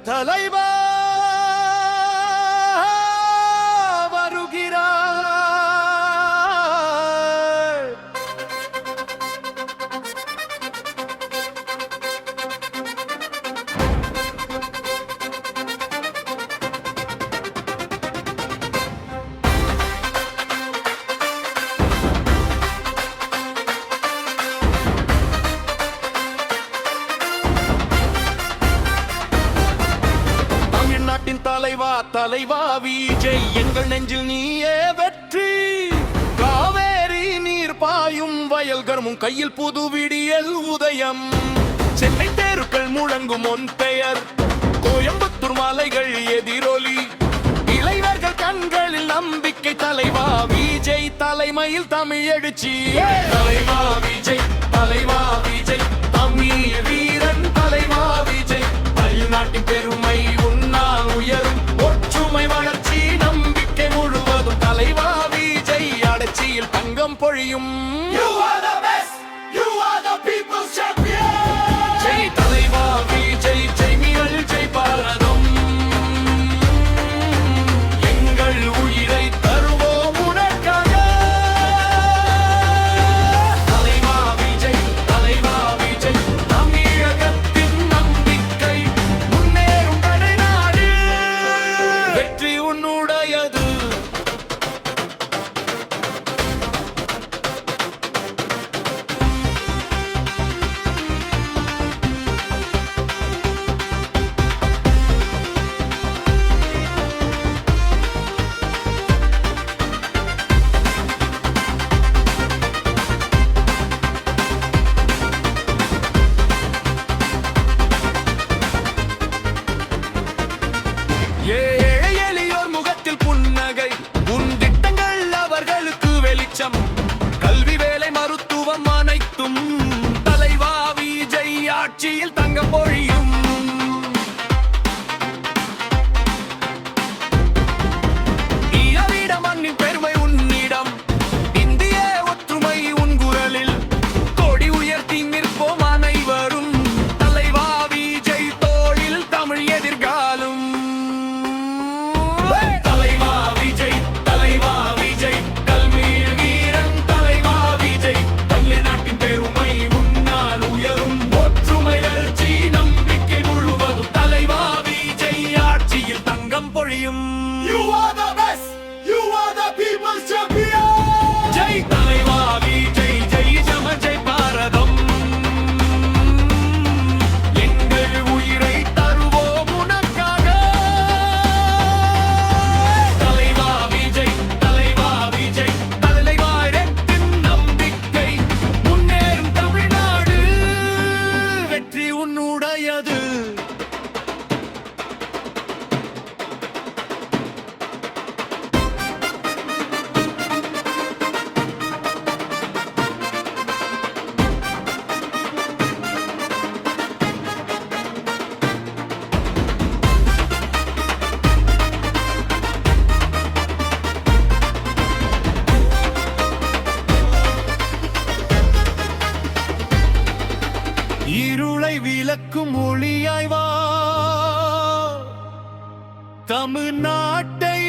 தலைவா வருகிறார். தமிழ்நாட்டின் தலைவா தலைவா விஜய், எங்கள் நெஞ்சில் நீயே வெற்றி. காவேரி நீர் பாயும் வயல்கர்மும் கையில் புது விடியல் உதயம். சென்னை தேருக்கள் முழங்கும் உன் பெயர், கோயம்புத்தூர் மாலைகள் எதிரொலி. இளைஞர்கள் கண்களில் நம்பிக்கை தலைவா விஜய், தலைமையில் தமிழ் எழுச்சி. தலைவா விஜய் தலைவா விஜய், தமிழ் வீரன் தலைவா விஜய். தமிழ்நாட்டின் பெருமை உன்னால் உயரும், ஒற்றுமை வளர்ச்சி நம்பிக்கை முழுவதும் தலைவா விஜய் அடர்ச்சியில் தங்கம் பொழியும். ஜெய் தலைவா விஜய், ஜெய் மீறல் ஜெய் பாரதம். எங்கள் உயிரை தருவோம் உனக்காக. தலைவா விஜய் தலைவா விஜய், தமிழகத்தின் நம்பிக்கை, முன்னேறும் கடைநாடு, வெற்றி உன்னுடையது. ஏழை எளியோர் முகத்தில் புன்னகை, உன் திட்டங்கள் அவர்களுக்கு வெளிச்சம். கல்வி வேலை மருத்துவம் அனைத்தும் தலைவா விஜய் ஆட்சியில் தங்கம் பொழியும். ஈழவீட மண்ணின் பெருமை உன்னிடம், இந்திய ஒற்றுமை உன் குரலில். கொடி உயர்த்தி நிற்போம் அனைவரும், தலைவா விஜய் தோளில் தமிழ் எதிர்காலம். தலைவா விஜய் தலைவா விஜய், கல்வியில் வீரன் தலைவா விஜய். தமிழ்நாட்டின் பெருமை உன்னால் உயரும், ஒற்றுமை எழுச்சி நம்பிக்கை முழுவதும் தலைவா விஜய் ஆட்சியில் தங்கம் பொழியும். ஜெய் தலைவா விஜய், ஜெய் ஜம ஜெய் பாரதம். எங்கள் உயிரை தருவோம் உனக்காக. தலைவா விஜய் தலைவா விஜய், தலைவாரத்தின் நம்பிக்கை, முன்னேறும் தமிழ்நாடு, வெற்றி உன்னுடையது. இருளை விளக்கும் ஒளியாய் வா, தமிழ்நாட்டை